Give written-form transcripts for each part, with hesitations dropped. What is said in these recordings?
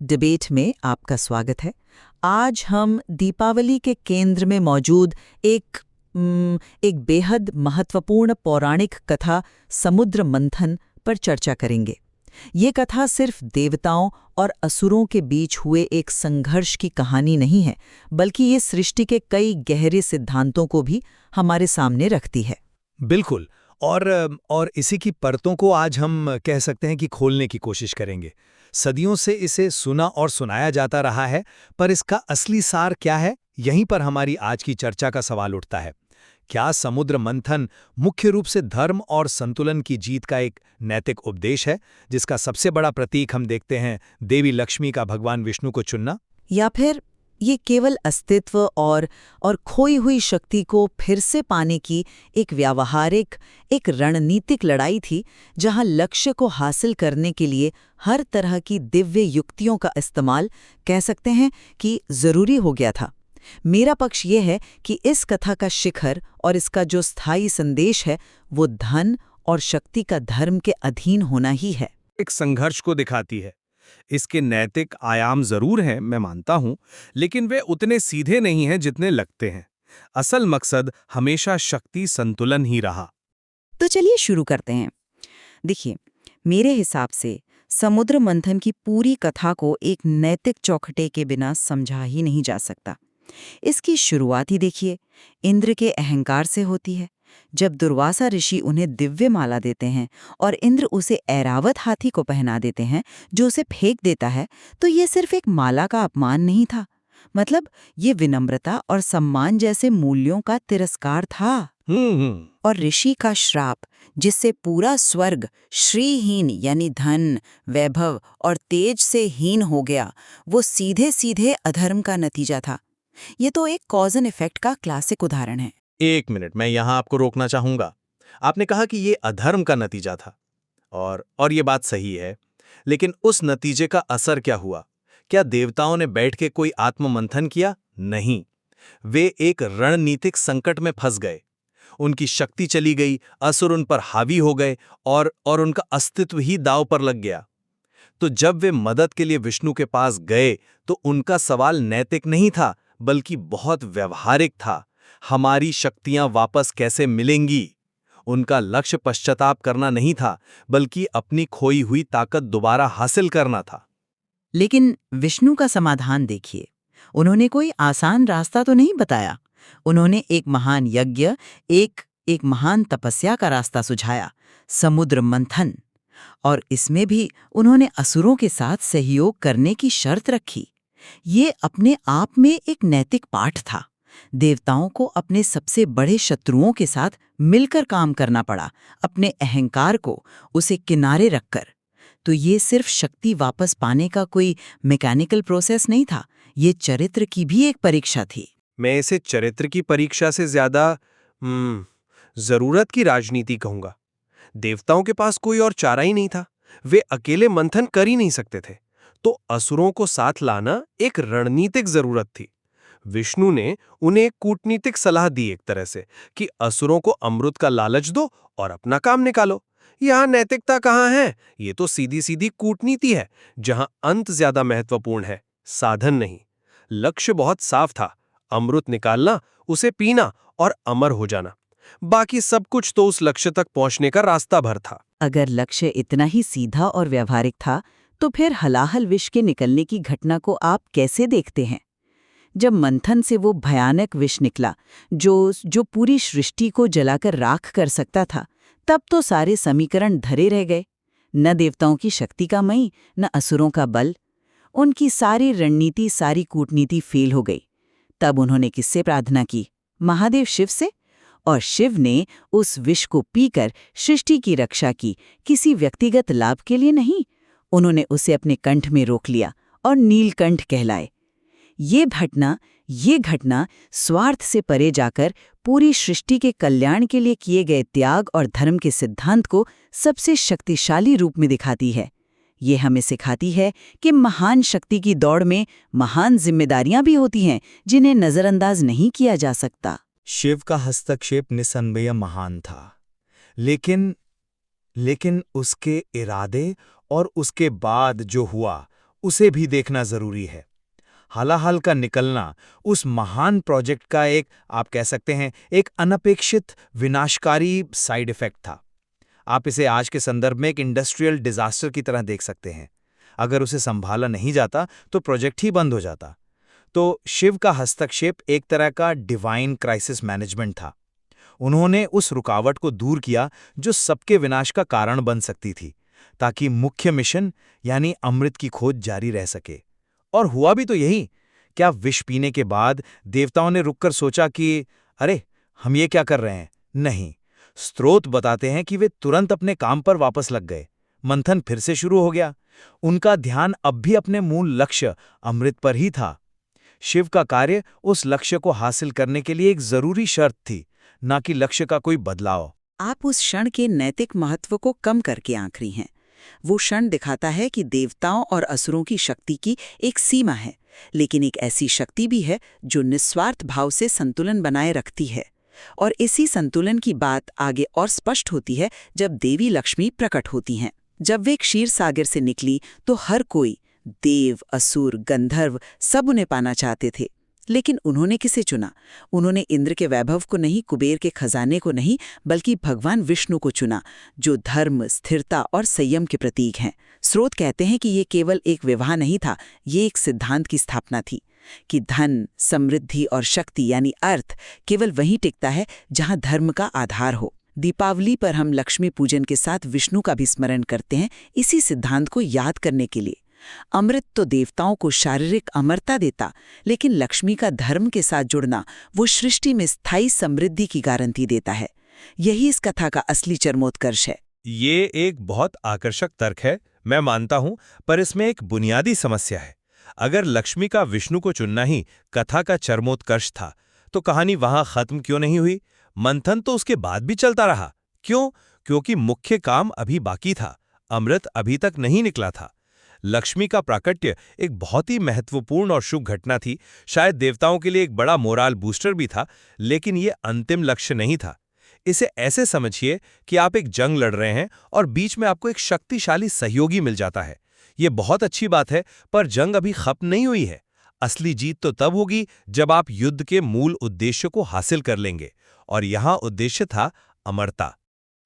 Debate में आपका स्वागत है। आज हम दीपावली के केंद्र में मौजूद एक बेहद महत्वपूर्ण पौराणिक कथा समुद्र मंथन पर चर्चा करेंगे। ये कथा सिर्फ देवताओं और असुरों के बीच हुए एक संघर्ष की कहानी नहीं है, बल्कि ये सृष्टि के कई गहरे सिद्धांतों को भी हमारे सामने रखती है। बिल्कुल। और इसी की परतों को आज हम कह सकते हैं कि खोलने की कोशिश करेंगे। सदियों से इसे सुना और सुनाया जाता रहा है, पर इसका असली सार क्या है, यहीं पर हमारी आज की चर्चा का सवाल उठता है। क्या समुद्र मंथन मुख्य रूप से धर्म और संतुलन की जीत का एक नैतिक उपदेश है, जिसका सबसे बड़ा प्रतीक हम देखते हैं देवी लक्ष्मी का भगवान विष्णु को चुनना? या फिर ये केवल अस्तित्व और खोई हुई शक्ति को फिर से पाने की एक व्यावहारिक, एक रणनीतिक लड़ाई थी, जहां लक्ष्य को हासिल करने के लिए हर तरह की दिव्य युक्तियों का इस्तेमाल कह सकते हैं कि जरूरी हो गया था। मेरा पक्ष ये है कि इस कथा का शिखर और इसका जो स्थायी संदेश है, वो धन और शक्ति का धर्म के अधीन होना ही है। एक संघर्ष को दिखाती है। इसके नैतिक आयाम जरूर हैं, मैं मानता हूं, लेकिन वे उतने सीधे नहीं हैं जितने लगते हैं। असल मकसद हमेशा शक्ति संतुलन ही रहा। तो चलिए शुरू करते हैं। देखिए, मेरे हिसाब से समुद्र मंथन की पूरी कथा को एक नैतिक चौखटे के बिना समझा ही नहीं जा सकता। इसकी शुरुआत ही देखिए, इंद्र के अहंकार से होती है। जब दुर्वासा ऋषि उन्हें दिव्य माला देते हैं और इंद्र उसे ऐरावत हाथी को पहना देते हैं जो उसे फेंक देता है, तो ये सिर्फ एक माला का अपमान नहीं था। मतलब ये विनम्रता और सम्मान जैसे मूल्यों का तिरस्कार था। और ऋषि का श्राप, जिससे पूरा स्वर्ग श्रीहीन यानी धन, वैभव और तेज से हीन हो गया, वो सीधे सीधे अधर्म का नतीजा था। ये तो एक कॉज एंड इफेक्ट का क्लासिक उदाहरण है। एक मिनट, मैं यहां आपको रोकना चाहूंगा। आपने कहा कि ये अधर्म का नतीजा था, और ये बात सही है, लेकिन उस नतीजे का असर क्या हुआ? क्या देवताओं ने बैठ के कोई आत्ममंथन किया? नहीं। वे एक रणनीतिक संकट में फंस गए। उनकी शक्ति चली गई, असुर उन पर हावी हो गए और उनका अस्तित्व ही दांव पर लग गया। तो जब वे मदद के लिए विष्णु के पास गए, तो उनका सवाल नैतिक नहीं था, बल्कि बहुत व्यवहारिक था। हमारी शक्तियां वापस कैसे मिलेंगी? उनका लक्ष्य पश्चाताप करना नहीं था, बल्कि अपनी खोई हुई ताकत दोबारा हासिल करना था। लेकिन विष्णु का समाधान देखिए। उन्होंने कोई आसान रास्ता तो नहीं बताया। उन्होंने एक महान यज्ञ, एक महान तपस्या का रास्ता सुझाया, समुद्र मंथन। और इसमें भी उन्होंने असुरों के साथ सहयोग करने की शर्त रखी। ये अपने आप में एक नैतिक पाठ था। देवताओं को अपने सबसे बड़े शत्रुओं के साथ मिलकर काम करना पड़ा, अपने अहंकार को उसे किनारे रखकर। तो ये सिर्फ शक्ति वापस पाने का कोई मैकेनिकल प्रोसेस नहीं था, ये चरित्र की भी एक परीक्षा थी। मैं इसे चरित्र की परीक्षा से ज्यादा जरूरत की राजनीति कहूंगा। देवताओं के पास कोई और चारा ही नहीं था। वे अकेले मंथन कर ही नहीं सकते थे, तो असुरों को साथ लाना एक रणनीतिक जरूरत थी। विष्णु ने उन्हें एक कूटनीतिक सलाह दी, एक तरह से, कि असुरों को अमृत का लालच दो और अपना काम निकालो। यहां नैतिकता कहां है? ये तो सीधी सीधी कूटनीति है, जहां अंत ज्यादा महत्वपूर्ण है, साधन नहीं। लक्ष्य बहुत साफ था, अमृत निकालना, उसे पीना और अमर हो जाना। बाकी सब कुछ तो उस लक्ष्य तक पहुंचने का रास्ता भर था। अगर लक्ष्य इतना ही सीधा और व्यावहारिक था, तो फिर हलाहल विष के निकलने की घटना को आप कैसे देखते हैं? जब मंथन से वो भयानक विष निकला, जो पूरी सृष्टि को जलाकर राख कर सकता था, तब तो सारे समीकरण धरे रह गए। न देवताओं की शक्ति का मई, न असुरों का बल। उनकी सारी रणनीति, सारी कूटनीति फेल हो गई। तब उन्होंने किससे प्रार्थना की? महादेव शिव से। और शिव ने उस विष को पीकर सृष्टि की रक्षा की, किसी व्यक्तिगत लाभ के लिए नहीं। उन्होंने उसे अपने कंठ में रोक लिया और नीलकंठ कहलाए। ये घटना स्वार्थ से परे जाकर पूरी सृष्टि के कल्याण के लिए किए गए त्याग और धर्म के सिद्धांत को सबसे शक्तिशाली रूप में दिखाती है। ये हमें सिखाती है कि महान शक्ति की दौड़ में महान जिम्मेदारियां भी होती हैं, जिन्हें नजरअंदाज नहीं किया जा सकता। शिव का हस्तक्षेप निसंदेह महान था, लेकिन उसके इरादे और उसके बाद जो हुआ, उसे भी देखना जरूरी है। हलाहल का निकलना उस महान प्रोजेक्ट का एक, आप कह सकते हैं, एक अनपेक्षित विनाशकारी साइड इफेक्ट था। आप इसे आज के संदर्भ में एक इंडस्ट्रियल डिजास्टर की तरह देख सकते हैं। अगर उसे संभाला नहीं जाता तो प्रोजेक्ट ही बंद हो जाता। तो शिव का हस्तक्षेप एक तरह का डिवाइन क्राइसिस मैनेजमेंट था। उन्होंने उस रुकावट को दूर किया जो सबके विनाश का कारण बन सकती थी, ताकि मुख्य मिशन यानी अमृत की खोज जारी रह सके। और हुआ भी तो यही। क्या विष पीने के बाद देवताओं ने रुककर सोचा कि अरे हम ये क्या कर रहे हैं? नहीं। स्रोत बताते हैं कि वे तुरंत अपने काम पर वापस लग गए। मंथन फिर से शुरू हो गया। उनका ध्यान अब भी अपने मूल लक्ष्य अमृत पर ही था। शिव का कार्य उस लक्ष्य को हासिल करने के लिए एक जरूरी शर्त थी, ना कि लक्ष्य का कोई बदलाव। आप उस क्षण के नैतिक महत्व को कम करके आंक रही हैं। वो क्षण दिखाता है कि देवताओं और असुरों की शक्ति की एक सीमा है, लेकिन एक ऐसी शक्ति भी है जो निस्वार्थ भाव से संतुलन बनाए रखती है। और इसी संतुलन की बात आगे और स्पष्ट होती है जब देवी लक्ष्मी प्रकट होती हैं। जब वे क्षीर सागर से निकली तो हर कोई, देव, असुर, गंधर्व, सब उन्हें पाना चाहते थे। लेकिन उन्होंने किसे चुना? उन्होंने इंद्र के वैभव को नहीं, कुबेर के खजाने को नहीं, बल्कि भगवान विष्णु को चुना, जो धर्म, स्थिरता और संयम के प्रतीक हैं। स्रोत कहते हैं कि ये केवल एक विवाह नहीं था, ये एक सिद्धांत की स्थापना थी कि धन, समृद्धि और शक्ति यानी अर्थ केवल वहीं टिकता है जहां धर्म का आधार हो। दीपावली पर हम लक्ष्मी पूजन के साथ विष्णु का भी स्मरण करते हैं, इसी सिद्धांत को याद करने के लिए। अमृत तो देवताओं को शारीरिक अमरता देता, लेकिन लक्ष्मी का धर्म के साथ जुड़ना वो सृष्टि में स्थायी समृद्धि की गारंटी देता है। यही इस कथा का असली चरमोत्कर्ष है। ये एक बहुत आकर्षक तर्क है, मैं मानता हूं, पर इसमें एक बुनियादी समस्या है। अगर लक्ष्मी का विष्णु को चुनना ही कथा का चरमोत्कर्ष था, तो कहानी वहां खत्म क्यों नहीं हुई? मंथन तो उसके बाद भी चलता रहा। क्यों? क्योंकि मुख्य काम अभी बाकी था, अमृत अभी तक नहीं निकला था। लक्ष्मी का प्राकट्य एक बहुत ही महत्वपूर्ण और शुभ घटना थी, शायद देवताओं के लिए एक बड़ा मोराल बूस्टर भी था, लेकिन ये अंतिम लक्ष्य नहीं था। इसे ऐसे समझिए कि आप एक जंग लड़ रहे हैं और बीच में आपको एक शक्तिशाली सहयोगी मिल जाता है। ये बहुत अच्छी बात है, पर जंग अभी खत्म नहीं हुई है। असली जीत तो तब होगी जब आप युद्ध के मूल उद्देश्य को हासिल कर लेंगे, और यहाँ उद्देश्य था अमरता।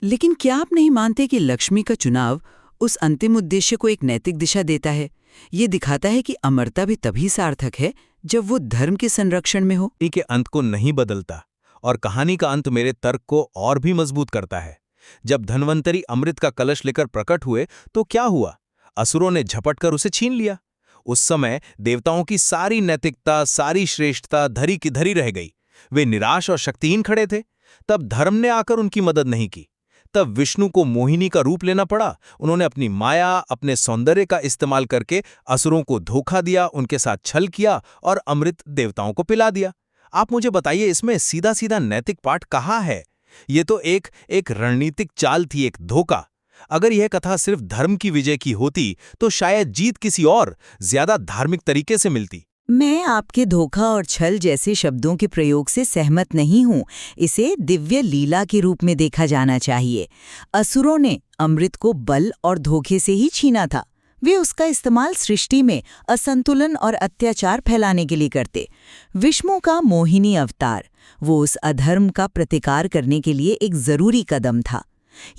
लेकिन क्या आप नहीं मानते कि लक्ष्मी का चुनाव उस अंतिम उद्देश्य को एक नैतिक दिशा देता है? ये दिखाता है कि अमरता भी तभी सार्थक है जब वो धर्म के संरक्षण में हो। के अंत को नहीं बदलता, और कहानी का अंत मेरे तर्क को और भी मजबूत करता है। जब धन्वंतरी अमृत का कलश लेकर प्रकट हुए तो क्या हुआ? असुरों ने झपटकर उसे छीन लिया। उस समय देवताओं की सारी नैतिकता, सारी श्रेष्ठता धरी की धरी रह गई। वे निराश और शक्तिहीन खड़े थे। तब धर्म ने आकर उनकी मदद नहीं की। तब विष्णु को मोहिनी का रूप लेना पड़ा। उन्होंने अपनी माया, अपने सौंदर्य का इस्तेमाल करके असुरों को धोखा दिया, उनके साथ छल किया और अमृत देवताओं को पिला दिया। आप मुझे बताइए, इसमें सीधा सीधा नैतिक पाठ कहाँ है? ये तो एक रणनीतिक चाल थी, एक धोखा। अगर यह कथा सिर्फ धर्म की विजय की होती तो शायद जीत किसी और, ज्यादा धार्मिक तरीके से मिलती। मैं आपके धोखा और छल जैसे शब्दों के प्रयोग से सहमत नहीं हूँ। इसे दिव्य लीला के रूप में देखा जाना चाहिए। असुरों ने अमृत को बल और धोखे से ही छीना था। वे उसका इस्तेमाल सृष्टि में असंतुलन और अत्याचार फैलाने के लिए करते। विष्णु का मोहिनी अवतार, वो उस अधर्म का प्रतिकार करने के लिए एक जरूरी कदम था।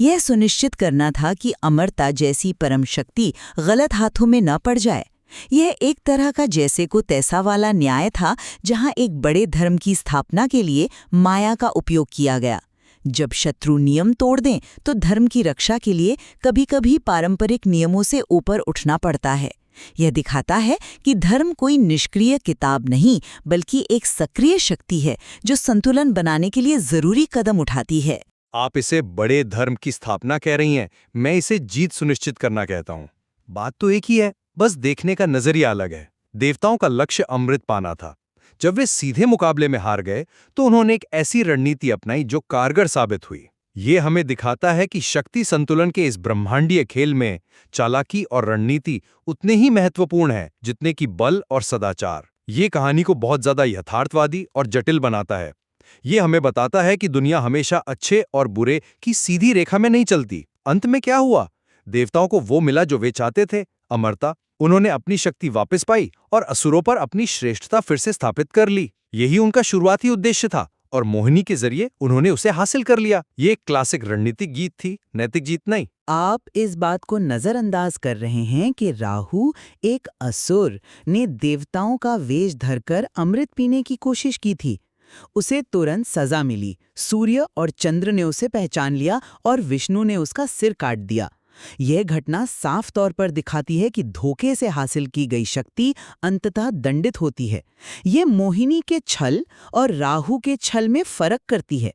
यह सुनिश्चित करना था कि अमरता जैसी परम शक्ति गलत हाथों में न पड़ जाए। यह एक तरह का जैसे को तैसा वाला न्याय था, जहां एक बड़े धर्म की स्थापना के लिए माया का उपयोग किया गया। जब शत्रु नियम तोड़ दें तो धर्म की रक्षा के लिए कभी-कभी पारंपरिक नियमों से ऊपर उठना पड़ता है। यह दिखाता है कि धर्म कोई निष्क्रिय किताब नहीं, बल्कि एक सक्रिय शक्ति है जो संतुलन बनाने के लिए जरूरी कदम उठाती है। आप इसे बड़े धर्म की स्थापना कह रही हैं, मैं इसे जीत सुनिश्चित करना कहता हूँ। बात तो एक ही है, बस देखने का नजरिया अलग है। देवताओं का लक्ष्य अमृत पाना था। जब वे सीधे मुकाबले में हार गए तो उन्होंने एक ऐसी रणनीति अपनाई जो कारगर साबित हुई। ये हमें दिखाता है कि शक्ति संतुलन के इस ब्रह्मांडीय खेल में चालाकी और रणनीति उतने ही महत्वपूर्ण है जितने कि बल और सदाचार। ये कहानी को बहुत ज्यादा यथार्थवादी और जटिल बनाता है। ये हमें बताता है कि दुनिया हमेशा अच्छे और बुरे की सीधी रेखा में नहीं चलती। अंत में क्या हुआ? देवताओं को वो मिला जो वे चाहते थे, अमरता। उन्होंने अपनी शक्ति वापस पाई और असुरों पर अपनी श्रेष्ठता फिर से स्थापित कर ली। यही उनका शुरुआती उद्देश्य था और मोहिनी के जरिए उन्होंने उसे हासिल कर लिया। ये एक क्लासिक रणनीतिक जीत थी, नैतिक जीत नहीं। आप इस बात को नजरअंदाज कर रहे हैं कि राहु, एक असुर, ने देवताओं का वेश धरकर अमृत पीने की कोशिश की थी। उसे तुरंत सजा मिली। सूर्य और चंद्र ने उसे पहचान लिया और विष्णु ने उसका सिर काट दिया। यह घटना साफ तौर पर दिखाती है कि धोखे से हासिल की गई शक्ति अंततः दंडित होती है। ये मोहिनी के छल और राहु के छल में फर्क करती है।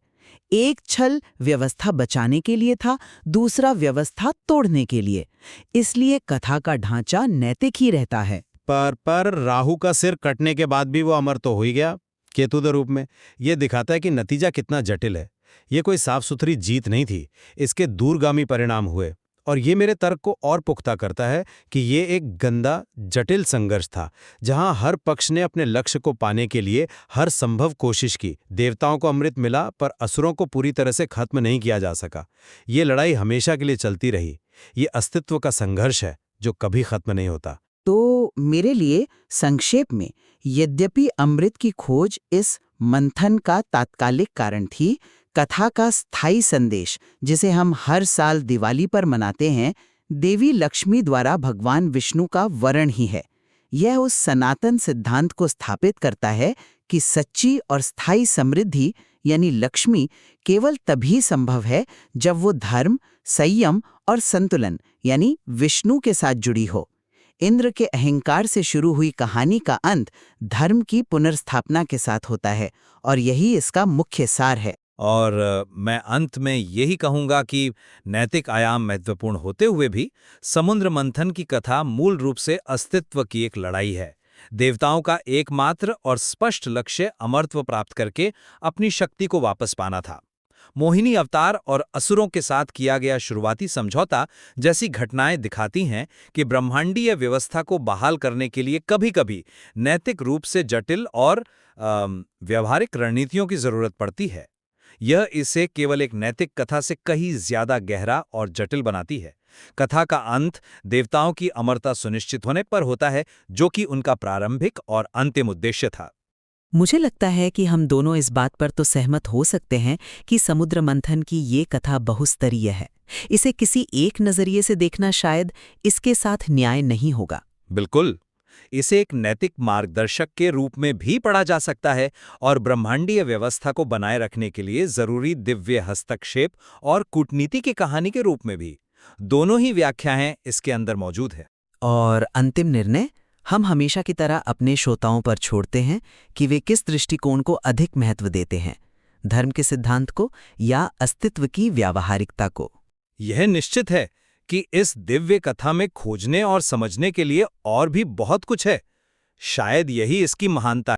एक छल व्यवस्था बचाने के लिए था, दूसरा व्यवस्था तोड़ने के लिए। इसलिए कथा का ढांचा नैतिक ही रहता है। पर राहु का सिर कटने के बाद भी वो अमर तो हो ही गया, केतु के रूप में। ये दिखाता है कि नतीजा कितना जटिल है। ये कोई साफ सुथरी जीत नहीं थी, इसके दूरगामी परिणाम हुए। और ये मेरे तर्क को और पुख्ता करता है कि ये एक गंदा, जटिल संघर्ष था, जहां हर पक्ष ने अपने लक्ष्य को पाने के लिए हर संभव कोशिश की। देवताओं को अमृत मिला, पर असुरों को पूरी तरह से खत्म नहीं किया जा सका। ये लड़ाई हमेशा के लिए चलती रही। ये अस्तित्व का संघर्ष है जो कभी खत्म नहीं होता। तो मेरे लिए संक्षेप में, यद्यपि अमृत की खोज इस मंथन का तात्कालिक कारण थी, कथा का स्थायी संदेश, जिसे हम हर साल दिवाली पर मनाते हैं, देवी लक्ष्मी द्वारा भगवान विष्णु का वरण ही है। यह उस सनातन सिद्धांत को स्थापित करता है कि सच्ची और स्थायी समृद्धि यानी लक्ष्मी केवल तभी संभव है जब वो धर्म, संयम और संतुलन यानी विष्णु के साथ जुड़ी हो। इंद्र के अहंकार से शुरू हुई कहानी का अंत धर्म की पुनर्स्थापना के साथ होता है, और यही इसका मुख्य सार है। और मैं अंत में यही कहूंगा कि नैतिक आयाम महत्वपूर्ण होते हुए भी समुद्र मंथन की कथा मूल रूप से अस्तित्व की एक लड़ाई है। देवताओं का एकमात्र और स्पष्ट लक्ष्य अमरत्व प्राप्त करके अपनी शक्ति को वापस पाना था। मोहिनी अवतार और असुरों के साथ किया गया शुरुआती समझौता जैसी घटनाएं दिखाती हैं कि ब्रह्मांडीय व्यवस्था को बहाल करने के लिए कभी-कभी नैतिक रूप से जटिल और व्यवहारिक रणनीतियों की जरूरत पड़ती है। यह इसे केवल एक नैतिक कथा से कहीं ज्यादा गहरा और जटिल बनाती है। कथा का अंत देवताओं की अमरता सुनिश्चित होने पर होता है, जो कि उनका प्रारंभिक और अंतिम उद्देश्य था। मुझे लगता है कि हम दोनों इस बात पर तो सहमत हो सकते हैं कि समुद्र मंथन की ये कथा बहुस्तरीय है। इसे किसी एक नजरिए से देखना शायद इसके साथ न्याय नहीं होगा। बिल्कुल, इसे एक नैतिक मार्गदर्शक के रूप में भी पढ़ा जा सकता है और ब्रह्मांडीय व्यवस्था को बनाए रखने के लिए जरूरी दिव्य हस्तक्षेप और कूटनीति की कहानी के रूप में भी। दोनों ही व्याख्याएं इसके अंदर मौजूद है। और अंतिम निर्णय हम हमेशा की तरह अपने श्रोताओं पर छोड़ते हैं कि वे किस दृष्टिकोण को अधिक महत्व देते हैं, धर्म के सिद्धांत को या अस्तित्व की व्यावहारिकता को। यह निश्चित है कि इस दिव्य कथा में खोजने और समझने के लिए और भी बहुत कुछ है। शायद यही इसकी महानता